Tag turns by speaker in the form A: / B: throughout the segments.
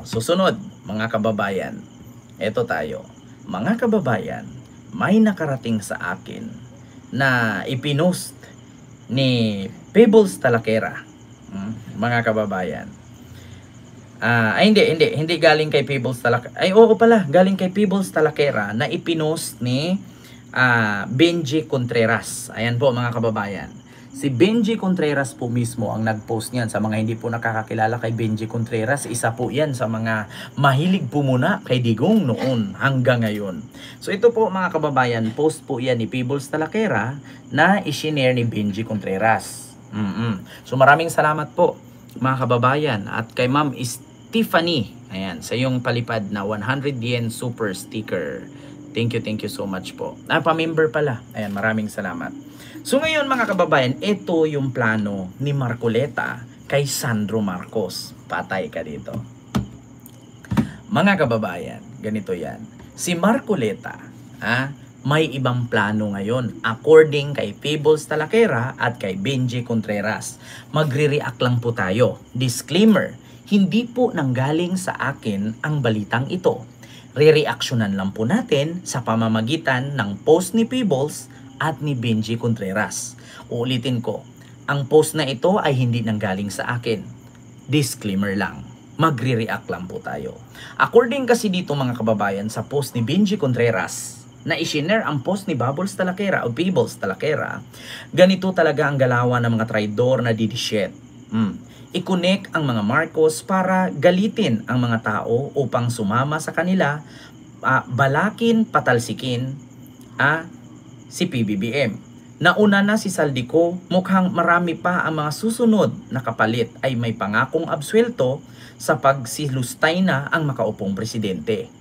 A: Susunod, mga kababayan, eto tayo. Mga kababayan, may nakarating sa akin na ipinost ni Pebbles Talakera. Mga kababayan. Hindi galing kay Pebbles Talakera. Ay, oo pala, galing kay Pebbles Talakera na ipinost ni Benji Contreras. Ayan po mga kababayan. Si Benji Contreras po mismo ang nag-post niyan. Sa mga hindi po nakakakilala kay Benji Contreras, isa po yan sa mga mahilig pumuna kay Digong noon hanggang ngayon. So ito po mga kababayan, post po yan ni Pebbles Talakera na isinare ni Benji Contreras. So maraming salamat po mga kababayan at kay Ma'am Tiffany, ayan, sa yung palipad na 100 yen super sticker. Thank you so much po. Pa-member pala. Ayan, maraming salamat. So ngayon mga kababayan, ito yung plano ni Marcoleta kay Sandro Marcos. Patay ka dito. Mga kababayan, ganito yan. Si Marcoleta, may ibang plano ngayon according kay Pebbles Talakera at kay Benji Contreras. Magre-react lang po tayo. Disclaimer, hindi po nanggaling sa akin ang balitang ito. Re-reactionan lang po natin sa pamamagitan ng post ni Pebbles at ni Benji Contreras. Uulitin ko, ang post na ito ay hindi nanggaling sa akin. Disclaimer lang. Magre-react lang po tayo. According kasi dito mga kababayan sa post ni Benji Contreras, na isinare ang post ni Bubbles Talakera o Pebbles Talakera, ganito talaga ang galawan ng mga traidor na didisyet. I-connect ang mga Marcos para galitin ang mga tao upang sumama sa kanila, balakin, patalsikin si PBBM. Nauna na si Saldico, mukhang marami pa ang mga susunod na kapalit ay may pangakong absuelto sa pagsilustay na ang makaupong presidente.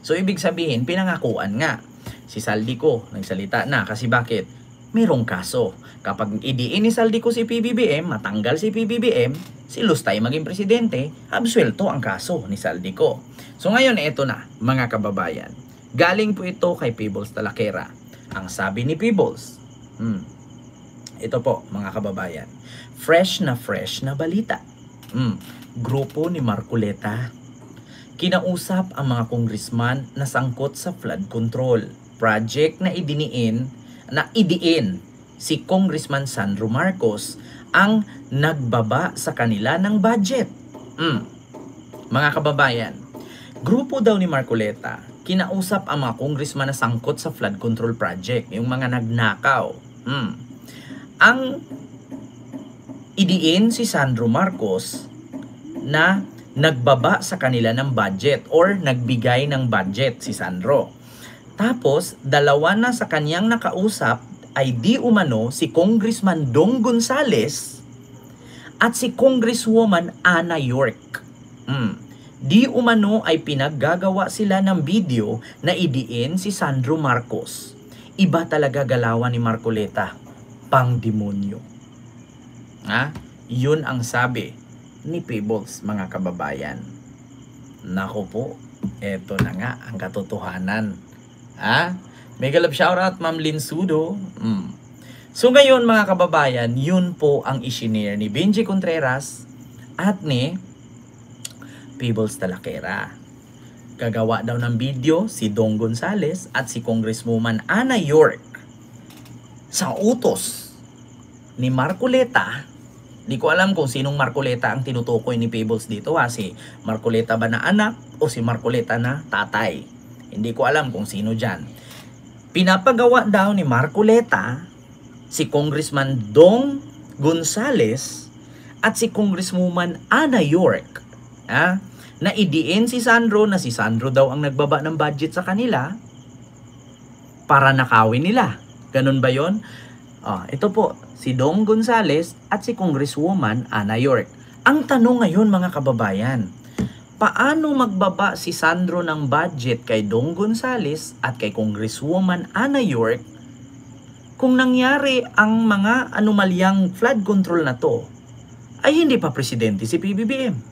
A: So ibig sabihin, pinangakuan nga. Si Saldico nagsalita na kasi bakit? Merong kaso. Kapag idiin ni Saldico si PBBM, matanggal si PBBM, si Lustay maging presidente, absuelto ang kaso ni Saldico. So ngayon, eto na, mga kababayan. Galing po ito kay Pebbles Talakera. Ang sabi ni Pebbles, ito po, mga kababayan, fresh na balita. Grupo ni Marcoleta. Kinausap ang mga congressman na sangkot sa flood control project na idiin si Congressman Sandro Marcos ang nagbaba sa kanila ng budget. Mga kababayan, grupo daw ni Marcoleta, kinausap ang mga congressman na sangkot sa flood control project, yung mga nagnakaw. Ang idiin si Sandro Marcos na nagbaba sa kanila ng budget or nagbigay ng budget si Sandro. Tapos, dalawa na sa kanyang nakausap ay di umano si Congressman Dong Gonzales at si Congresswoman Ana York. Di umano ay pinaggagawa sila ng video na idiin si Sandro Marcos. Iba talaga galawan ni Marcoleta. Pangdemonyo. Yun ang sabi ni Pebbles, mga kababayan. Nako po, eto na nga ang katotohanan. Mega love shoutout Ma'am Linsudo. So ngayon mga kababayan, yun po ang isinare ni Benji Contreras at ni Pebbles Talakera. Gagawa daw ng video si Dong Gonzales at si Congresswoman Ana York sa utos ni Marcoleta. Di ko alam kung sinong Marcoleta ang tinutukoy ni Pebbles dito, si Marcoleta ba na anak o si Marcoleta na tatay. Hindi ko alam kung sino dyan. Pinapagawa daw ni Marcoleta si Congressman Dong Gonzales at si Congresswoman Ana York na idiin si Sandro na si Sandro daw ang nagbaba ng budget sa kanila para nakawin nila. Ganun ba yon? Ito po, si Dong Gonzales at si Congresswoman Ana York. Ang tanong ngayon mga kababayan, paano magbaba si Sandro ng budget kay Dong Gonzales at kay Congresswoman Ana York kung nangyari ang mga anomalyang flood control na to ay hindi pa presidente si PBBM?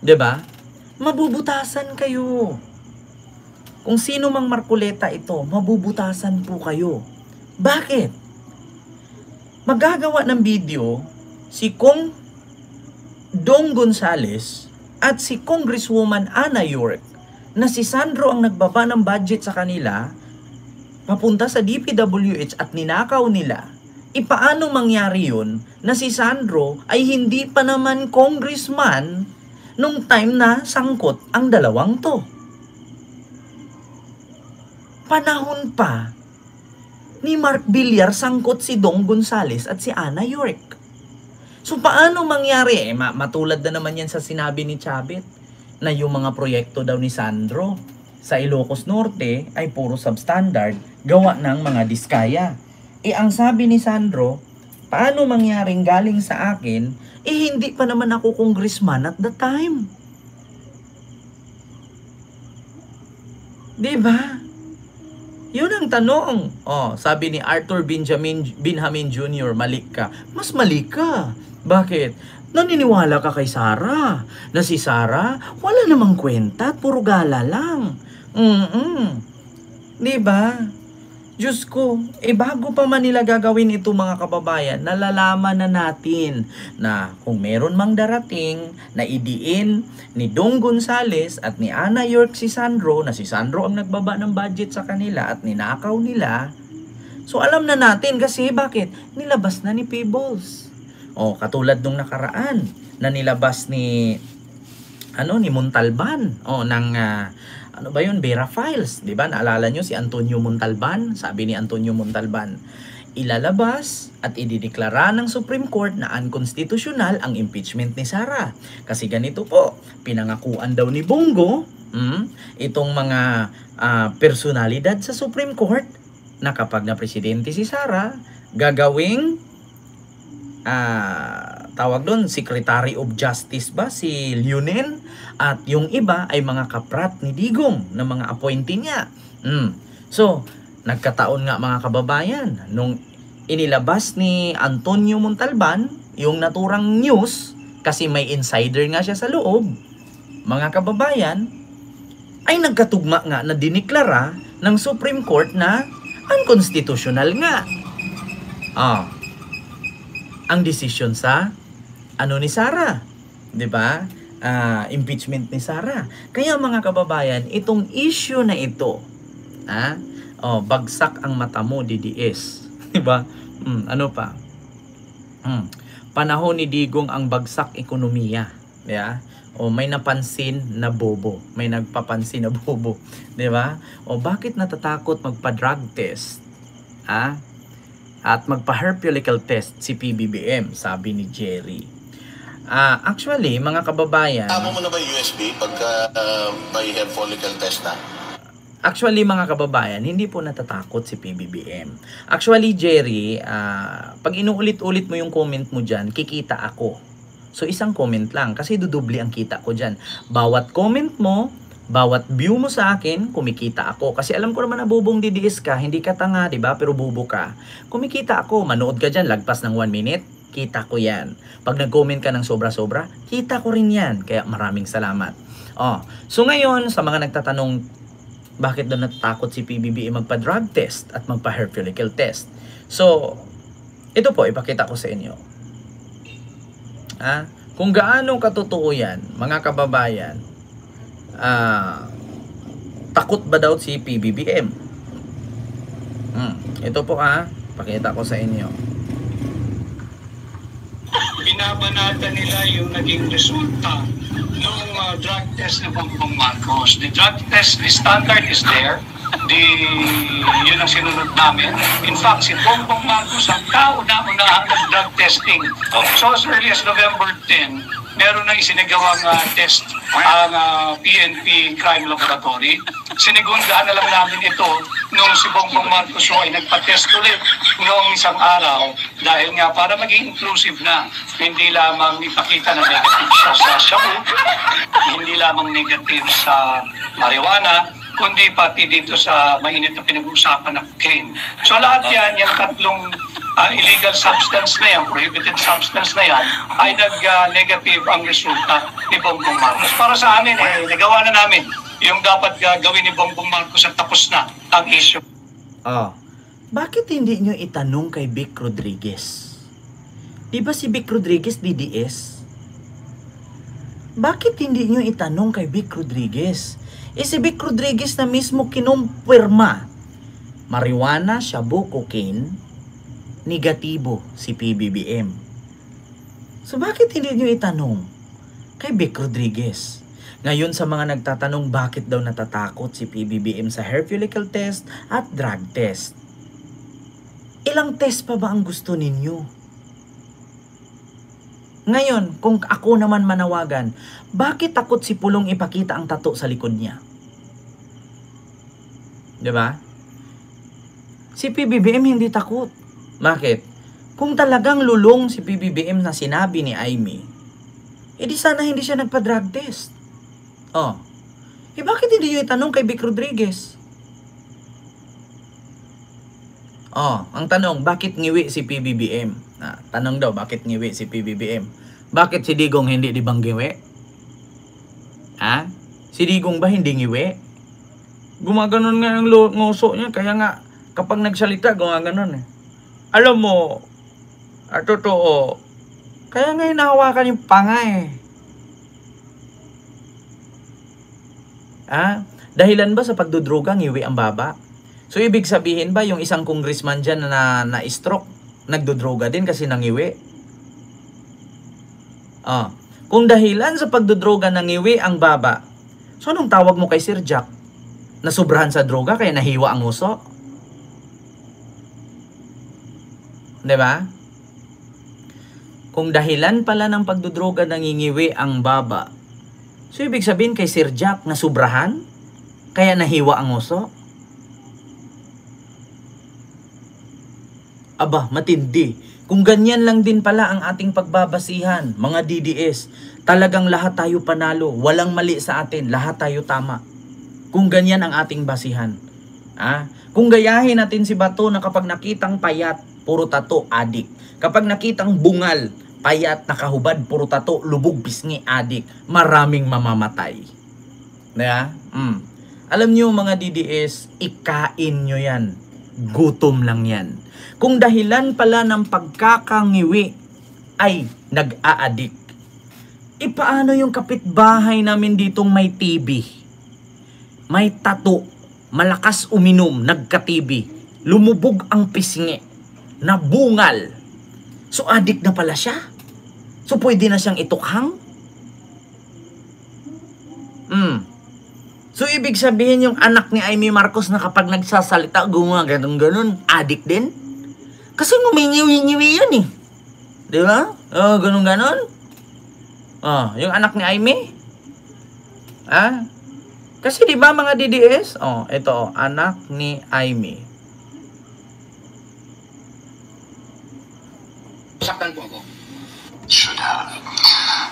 A: Diba? Mabubutasan kayo. Kung sino mang Marcoleta ito, mabubutasan po kayo. Bakit? Magagawa ng video si Kong Dong Gonzales at si Congresswoman Ana York na si Sandro ang nagbaba ng budget sa kanila papunta sa DPWH at ninakaw nila, ipaano mangyari yun na si Sandro ay hindi pa naman congressman nung time na sangkot ang dalawang to? Panahon pa ni Mark Villar sangkot si Dong Gonzales at si Ana York. So paano mangyari? Matulad na naman yan sa sinabi ni Chavit na yung mga proyekto daw ni Sandro sa Ilocos Norte ay puro substandard gawa ng mga diskaya. Ang sabi ni Sandro, paano mangyaring galing sa akin, hindi pa naman ako congressman at the time. Diba? Yun ang tanong. Sabi ni Arthur Binhamin Jr., malik ka. Mas malik ka. Bakit? Naniniwala ka kay Sarah na si Sarah wala namang kwenta at puro gala lang. Diba? Diyos ko, bago pa man nila gagawin ito mga kababayan, nalalaman na natin na kung meron mang darating na idiin ni Dong Gonzales at ni Ana York si Sandro, na si Sandro ang nagbaba ng budget sa kanila at ninakaw nila. So alam na natin kasi bakit? Nilabas na ni Peebles. Katulad nung nakaraan na nilabas ni Montalban ng Vera Files, 'di ba? Naalala nyo si Antonio Montalban? Sabi ni Antonio Montalban, ilalabas at idideklara ng Supreme Court na unconstitutional ang impeachment ni Sara. Kasi ganito po, pinangakuan daw ni Bongo itong mga personalidad sa Supreme Court na kapag na presidente si Sara, gagawing tawag doon, Secretary of Justice ba si Leonen, at yung iba ay mga kaprat ni Digong na mga appointee niya. So, nagkataon nga mga kababayan, nung inilabas ni Antonio Montalban yung naturang news, kasi may insider nga siya sa loob, mga kababayan, ay nagkatugma nga na diniklara ng Supreme Court na unconstitutional nga ang desisyon sa ni Sara, 'di ba? Impeachment ni Sara. Kaya mga kababayan, itong issue na ito, bagsak ang mata mo, DDS, 'di ba? Ano pa? Panahon ni Digong ang bagsak ekonomiya, 'di ba? May napansin na bobo, may nagpapansin na bobo, 'di ba? Bakit natatakot magpa-drug test? At magpa-herpeulical test si PBBM, sabi ni Jerry. Actually, mga kababayan,
B: tama mo na ba yung USB pagka may herpeulical test na?
A: Actually, mga kababayan, hindi po natatakot si PBBM. Actually, Jerry, pag inuulit-ulit mo yung comment mo dyan, kikita ako. So, isang comment lang, kasi dudubli ang kita ko dyan. Bawat comment mo, bawat view mo sa akin, kumikita ako. Kasi alam ko naman na bubong DDS ka, hindi ka tanga, di ba? Pero bubo ka. Kumikita ako, manood ka dyan, lagpas ng 1 minute, kita ko yan. Pag nag-comment ka ng sobra-sobra, kita ko rin yan. Kaya maraming salamat. So ngayon, sa mga nagtatanong, bakit daw natatakot si PBBM magpa-drug test at magpa-herpeulical test? So, ito po, ipakita ko sa inyo. Kung gaano katotoo yan, mga kababayan, takot ba daw si PBBM? Ito po pakita ko sa inyo.
C: Binabanata nila yung naging resulta ng drug test ng Bongbong Marcos. The drug test, the standard is there. Yun ang sinunod namin. In fact, si Bongbong Marcos ang kauna-unahan ng drug testing. So as early as November 10, meron nang isinagawang test ang PNP Crime Laboratory. Sinigundaan na lang namin ito nung si Bongbong Marcos ay nagpa-test ulit noong isang araw dahil nga para maging inclusive na, hindi lamang ipakita na negative siya sa shabu, hindi lamang negative sa marijuana, kundi pati dito sa mainit na pinag-uusapan na cocaine. So lahat yan, yung tatlong illegal substance na yan, prohibited substance na yan, ay nag-negative ang resulta ni Bongbong Marcos. Para sa amin, nagawa na namin yung dapat gawin ni Bongbong Marcos at tapos na ang issue.
A: Bakit hindi nyo itanong kay Vic Rodriguez? Di ba si Vic Rodriguez DDS? bakit hindi nyo itanong kay Vic Rodriguez? Si Vic Rodriguez na mismo kinumpirma, marijuana, shabu, cocaine, negatibo si PBBM. So bakit hindi nyo itanong kay Vic Rodriguez? Ngayon sa mga nagtatanong bakit daw natatakot si PBBM sa hair follicle test at drug test. Ilang test pa ba ang gusto ninyo? Ngayon, kung ako naman manawagan, bakit takot si Pulong ipakita ang tattoo sa likod niya? 'Di ba? Si PBBM hindi takot. Bakit? Kung talagang lulong si PBBM na sinabi ni Aimee, edi sana hindi siya nagpa-drug test. Bakit hindi niyo itanong kay Vic Rodriguez? Ang tanong, bakit ngiwi si PBBM? Tanong daw, bakit ngiwi si PBBM? Bakit si Digong hindi di bang ngiwi? Si Digong ba hindi ngiwi? Gumaganon nga ang nguso niya, kaya nga kapag nagsalita, gumaganon eh. Alam mo, totoo, kaya nga hinahawakan yung panga eh. Dahilan ba sa pagdudruga, ngiwi ang baba? So, ibig sabihin ba yung isang congressman dyan na stroke, nagdudroga din kasi nangiwi? Kung dahilan sa pagdudroga nangiwi ang baba, so anong tawag mo kay Sir Jack? Nasubrahan sa droga kaya nahiwa ang uso? Diba? Kung dahilan pala ng pagdudroga nangingiwi ang baba, so ibig sabihin kay Sir Jack nasubrahan kaya nahiwa ang uso? Aba, matindi. Kung ganyan lang din pala ang ating pagbabasihan, mga DDS, talagang lahat tayo panalo, walang mali sa atin, lahat tayo tama. Kung ganyan ang ating basihan. Kung gayahin natin si Bato na kapag nakitang payat, puro tato, adik. Kapag nakitang bungal, payat, nakahubad, puro tato, lubog, pisngi, adik, maraming mamamatay. Diba? Alam nyo mga DDS, ikain nyo yan. Gutom lang yan. Kung dahilan pala ng pagkakangiwi ay nag-aadik, paano yung kapitbahay namin ditong may TB, may tato, malakas uminom, nagka-TB, lumubog ang pisngi, nabungal, so adik na pala siya? So pwede na siyang itukhang? So ibig sabihin yung anak ni Aimee Marcos na kapag nagsasalita, ganun, adik din? Kasi ngumingiwi-ngiwi yun eh. Di ba? Ganun-ganon. Yung anak ni Aimee. Kasi di ba mga DDS? Ito, anak ni Aimee.
C: Saktan po ako.
B: Should have.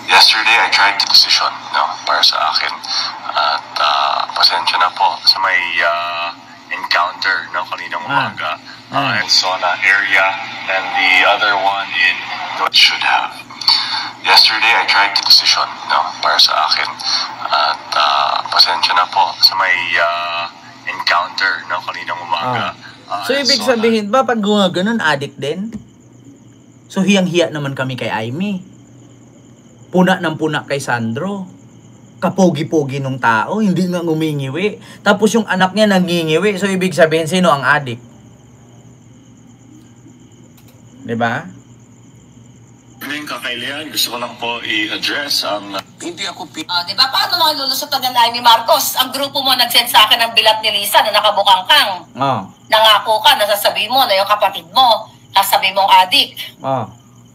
B: Yesterday, I tried to decision, para sa akin. At pasensya na po sa may encounter, kaninang umaga. In Sona area, and the other one in should have. Yesterday, I tried to decision, para sa akin. At pasensya na po sa may encounter, kaninang umaga.
A: So, ibig sabihin ba, pag ganun, addict din? So, hiyang-hiya naman kami kay Aimee. Puna ng puna kay Sandro. Kapogi-pogi nung tao, hindi nga ngumingiwi. Tapos yung anak niya nangingiwi. So, ibig sabihin, sino ang addict? Diba?
D: Ngayon kakailangan, gusto ko lang po i-address ang...
B: Hindi ako
E: diba? Paano mga lulusutan ng Aimee Marcos? Ang grupo mo nag-send sa akin ng bilat ni Lisa na nakabukang kang. Nangako ka, nasasabi mo na yung kapatid mo, nasasabi mong adik.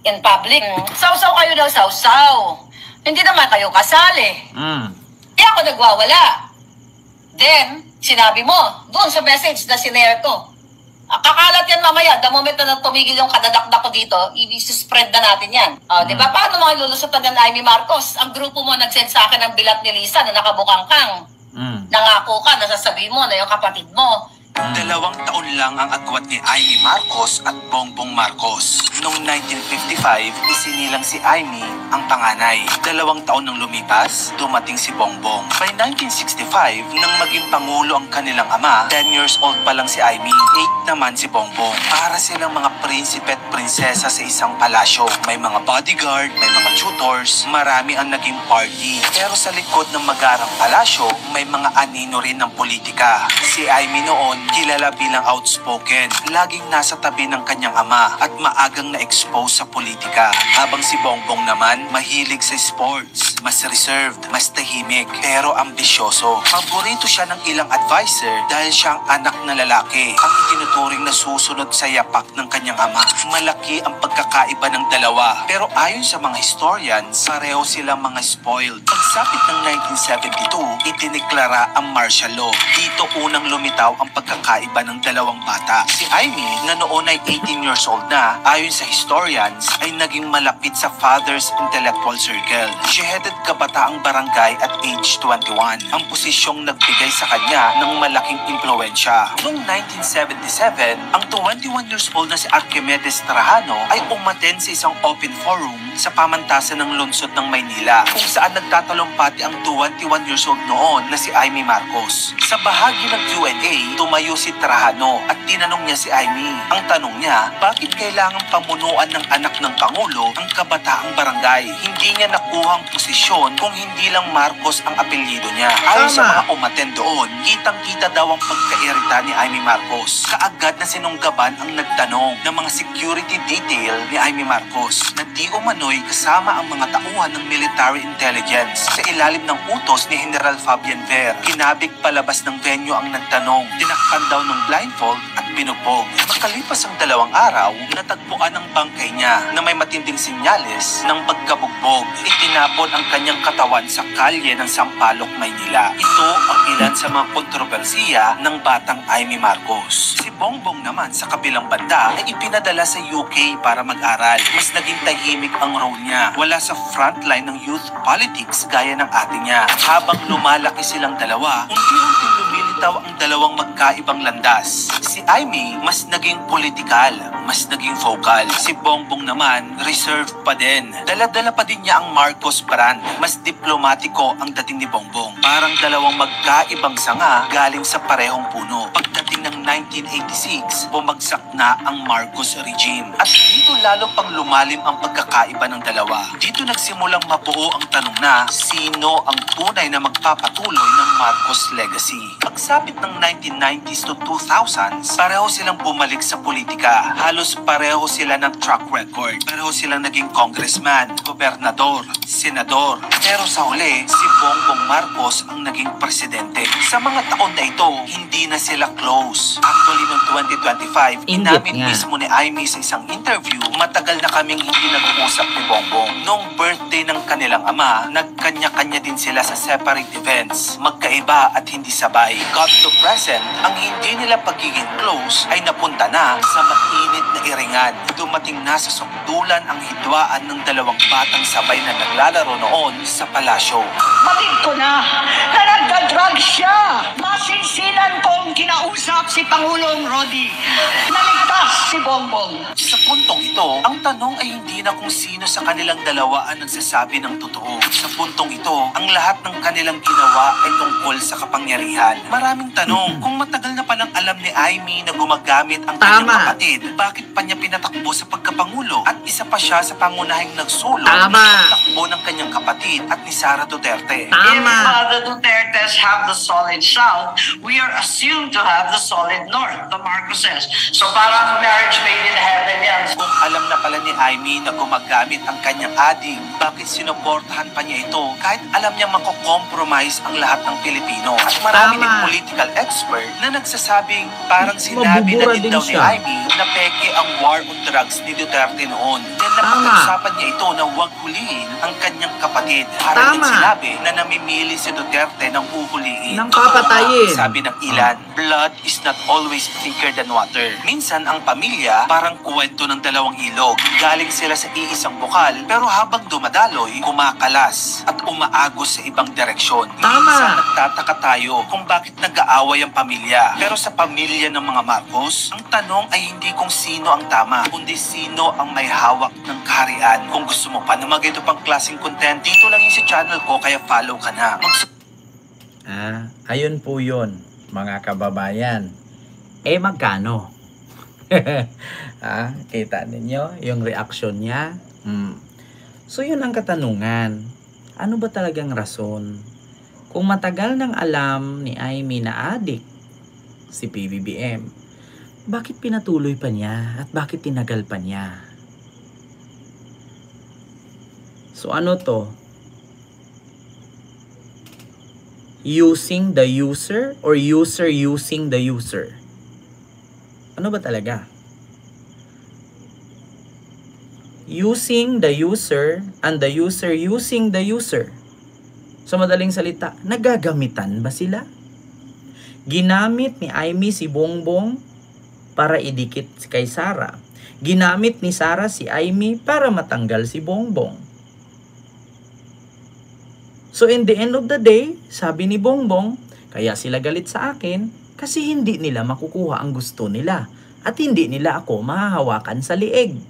E: In public. Sausaw kayo daw, sausaw. Hindi naman kayo kasali. Kaya ako nagwawala. Then, sinabi mo, doon sa message na sinare ko, kakalat yan mamaya. The moment na tumigil yung kadadakdak ko dito, i-spread na natin yan. Diba? Paano mga lulusutan ng Aimee Marcos? Ang grupo mo nag-send sa akin ng bilat ni Lisa na nakabukang kang. Nangako ka, nasasabi mo na yung kapatid mo.
F: 2 taon lang ang agwat ni Aimee Marcos at Bongbong Marcos. Noong 1955, isinilang si Aimee ang panganay. 2 taon nang lumipas, dumating si Bongbong. By 1965, nang maging pangulo ang kanilang ama, 10 years old pa lang si Aimee, 8 naman si Bongbong. Para silang mga prinsipe at prinsesa sa isang palasyo. May mga bodyguard, may mga tutors, marami ang naging party. Pero sa likod ng magarang palasyo, may mga anino rin ng politika. Si Aimee noon, kilala bilang outspoken, laging nasa tabi ng kanyang ama at maagang na-expose sa politika. Habang si Bongbong naman, mahilig sa sports, mas reserved, mas tahimik, pero ambisyoso. Paborito siya ng ilang advisor dahil siya ang anak na lalaki, ang itinuturing na susunod sa yapak ng kanyang ama. Malaki ang pagkakaiba ng dalawa, pero ayon sa mga historians, pareho silang mga spoiled. Pagsapit ng 1972, idineklara ang martial law. Dito unang lumitaw ang pagkakaiba ng dalawang bata. Si Aimee, na noon ay 18 years old na, ayon sa historians, ay naging malapit sa father's intellectual circle. She headed kabataang barangay at age 21, ang posisyong nagbigay sa kanya ng malaking impluensya. Noong 1977, ang 21 years old na si Archimedes Trajano ay umattend sa isang open forum sa pamantasan ng lungsod ng Maynila, kung saan nagtatalumpati ang 21 years old noon na si Aimee Marcos. Sa bahagi ng Q&A, tumayo si Trajano at tinanong niya si Aimee. Ang tanong niya, bakit kailangang pamunuan ng anak ng Pangulo ang kabataang barangay? Hindi niya nakuhang posisyon kung hindi lang Marcos ang apelyido niya. Ayon sa mga umattend doon, kitang-kita daw ang pagkairita ni Aimee Marcos. Kaagad na sinunggaban ang nagtanong ng mga security detail ni Aimee Marcos na di umano'y kasama ang mga tauhan ng military intelligence sa ilalim ng utos ni General Fabian Ver. Kinabig palabas ng venue ang nagtanong, tinakpan daw ng blindfold at binugbog. Makalipas ang 2 araw, natagpuan ang bangkay niya na may matinding sinyales ng pagkabugbog. Itinapon ang kanyang katawan sa kalye ng Sampaloc, Maynila. Ito ang ilan sa mga kontrobersiya ng batang Aimee Marcos. Si Bongbong naman sa kabilang banda ay ipinadala sa UK para mag-aral. Mas naging tahimik ang role niya. Wala sa frontline ng youth politics gaya ng ate niya. Habang lumalaki silang dalawa, unti-unting lumilitaw ang dalawang magkaibang landas. Si Aimee mas naging politikal, mas naging vocal. Si Bongbong naman, reserved pa din. Dala-dala pa din niya ang Marcos brand. Mas diplomatiko ang dating ni Bongbong. Parang dalawang magkaibang sanga galing sa parehong puno. Pagdating ng 1986, bumagsak na ang Marcos regime. At dito lalo pang lumalim ang pagkakaiba ng dalawa. Dito nagsimulang mabuo ang tanong na, sino ang tunay na magpapatuloy ng Marcos legacy? Pagsapit ng 1990s to 2000s, pareho silang bumalik sa politika. Halos pareho sila ng track record. Pareho silang naging congressman, gobernador, senador. Pero sa huli, si Bongbong Marcos ang naging presidente. Sa mga taon na ito, hindi na sila close. Actually, noong 2025, inamin mismo ni Aimee sa isang interview, matagal na kaming hindi nag-uusap ni Bongbong. Noong birthday ng kanilang ama, nagkanya-kanya din sila sa separate events. Magkaiba at hindi sabay. Got to present, ang hindi nila pagiging close ay napunta na sa mainit na iringan. Dumating na sa sukdulan ang hidwaan ng dalawang batang sabay na naglalaro noon sa palasyo.
G: Matig ko na nagda-drug siya. Masinsinan kong kinausap si Pangulong Rodi. Naligtas si Bongbong.
F: Sa puntong ito, ang tanong ay hindi na kung sino sa kanilang dalawa ang nagsasabi ng totoo. Sa puntong ito, ang lahat ng kanilang ginawa ay tungkol sa kapangyarihan. Maraming tanong, kung matagal na palang alam ni Aimee na gumagamit ang kanyang kapatid, bakit pa niya pinatakbo sa pagkapangulo? At isa pa siya sa pangunahing nagsulong ng pagtakbo ng kanyang kapatid at ni Sara Duterte.
G: If the Dutertes have the solid south, we are assumed to have the solid north, the Marcoses. So parang marriage made in heaven yan.
F: Kung alam na pala ni Aimee na gumagamit ang kanyang ading, bakit sinuportahan pa niya ito kahit alam niya makokompromise ang lahat ng Pilipino? At marami ng political expert na nagsasabing parang sinabi na din daw ni Aimee na peke ang war on drugs ni Duterte noon. Then napag-usapan niya ito na huwag hulihin ang kanyang kapatid. Parang sinabi na namimili si Duterte ng uhulihin.
A: Nang papatayin.
F: Sabi ng ilan, blood is not always thicker than water. Minsan ang pamilya parang kwento ng dalawang ilog. Galing sila sa iisang bukal, pero habang dumadaloy, kumakalas at umaagos sa ibang direksyon. Minsan nagtataka tayo kung bakit nag-aaway ang pamilya. Pero sa pamilya ng mga Marcos, ang tanong ay hindi kung sino ang tama, kundi sino ang may hawak ng kaharian. Kung gusto mo pa na magito pang klaseng content, dito lang yung sa channel ko, kaya follow ka na.
A: Ayun po yun, mga kababayan. Magkano? Kita ninyo yung reaction niya. So yun ang katanungan. Ano ba talagang rason? Kung matagal nang alam ni Aimee na adik si PBBM, bakit pinatuloy pa niya at bakit tinagal pa niya? So ano to? Using the user or user using the user? Ano ba talaga? Using the user and the user using the user. Sa madaling salita, nagagamitan ba sila? Ginamit ni Aimee si Bongbong para idikit kay Sara. Ginamit ni Sara si Aimee para matanggal si Bongbong. So in the end of the day, sabi ni Bongbong, kaya sila galit sa akin kasi hindi nila makukuha ang gusto nila at hindi nila ako mahahawakan sa liig.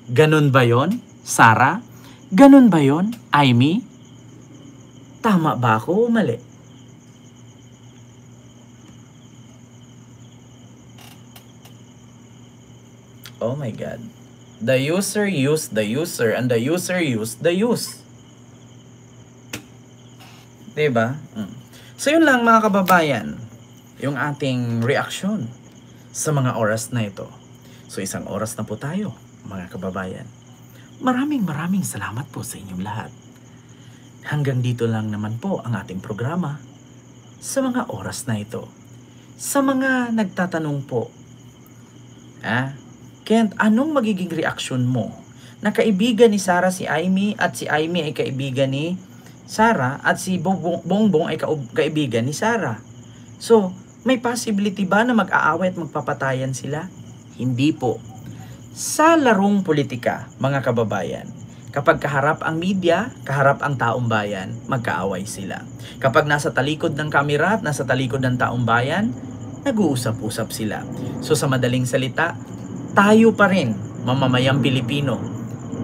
A: Ganon ba yon, Sara? Ganon ba yon, Aimee? Tama ba ako o mali? Oh my God. The user used the user and the user used the use. Diba? So yun lang mga kababayan, yung ating reaksyon sa mga oras na ito. So 1 oras na po tayo mga kababayan. Maraming salamat po sa inyong lahat. Hanggang dito lang naman po ang ating programa sa mga oras na ito. Sa mga nagtatanong po, Kent, anong magiging reaksyon mo na kaibigan ni Sara si Aimee at si Aimee ay kaibigan ni Sara at si Bongbong ay kaibigan ni Sara? So, may possibility ba na mag-aaway at magpapatayan sila? Hindi po. Sa larong politika, mga kababayan, kapag kaharap ang media, kaharap ang taong bayan, magkaaway sila. Kapag nasa talikod ng kamera at nasa talikod ng taong bayan, nag-uusap-usap sila. So sa madaling salita, tayo pa rin, mamamayang Pilipino,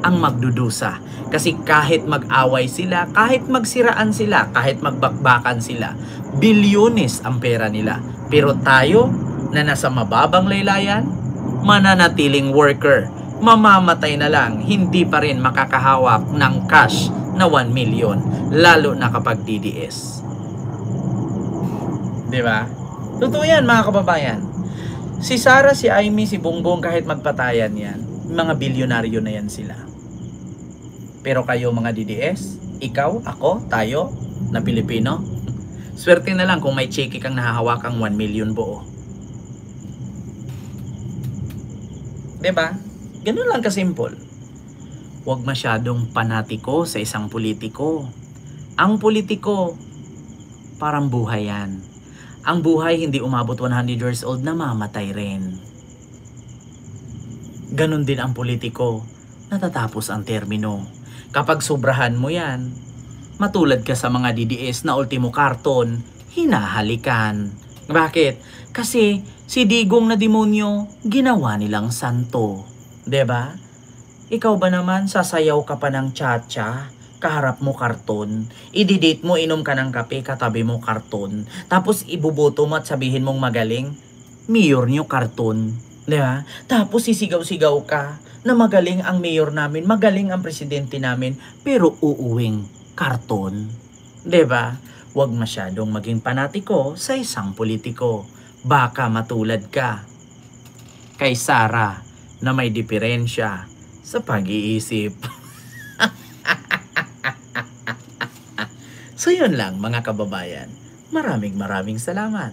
A: ang magdudusa. Kasi kahit mag-away sila, kahit magsiraan sila, kahit magbakbakan sila, bilyones ang pera nila. Pero tayo, na nasa mababang laylayan, mananatiling worker, mamamatay na lang, hindi pa rin makakahawak ng cash na 1 million, lalo na kapag DDS. Diba? Totoo yan mga kababayan. Si Sara, si Aimee, si Bongbong, kahit magpatayan yan, mga bilyonaryo na yan sila. Pero kayo mga DDS, ikaw, ako, tayo, na Pilipino, swerte na lang kung may cheque kang nahahawakang 1 million buo. Diba? Ganun lang kasimple. Huwag masyadong panatiko sa isang politiko. Ang politiko, parang buhay yan. Ang buhay hindi umabot 100 years old na mamatay rin. Ganun din ang politiko, natatapos ang termino. Kapag sobrahan mo yan, matulad ka sa mga DDS na ultimo karton, hinahalikan. Bakit? Kasi si Digong na demonyo, ginawa nilang santo. Diba? Ikaw ba naman, sasayaw ka pa ng cha-cha, kaharap mo karton, ididate mo, inom ka ng kape, katabi mo karton, tapos ibuboto mo at sabihin mong magaling, mayor nyo karton. Diba? Tapos sisigaw-sigaw ka na magaling ang mayor namin, magaling ang presidente namin, pero uuwing karton. Diba? Huwag masyadong maging panatiko sa isang politiko. Baka matulad ka kay Sara na may diferensya sa pag-iisip. So yun lang mga kababayan. Maraming salamat.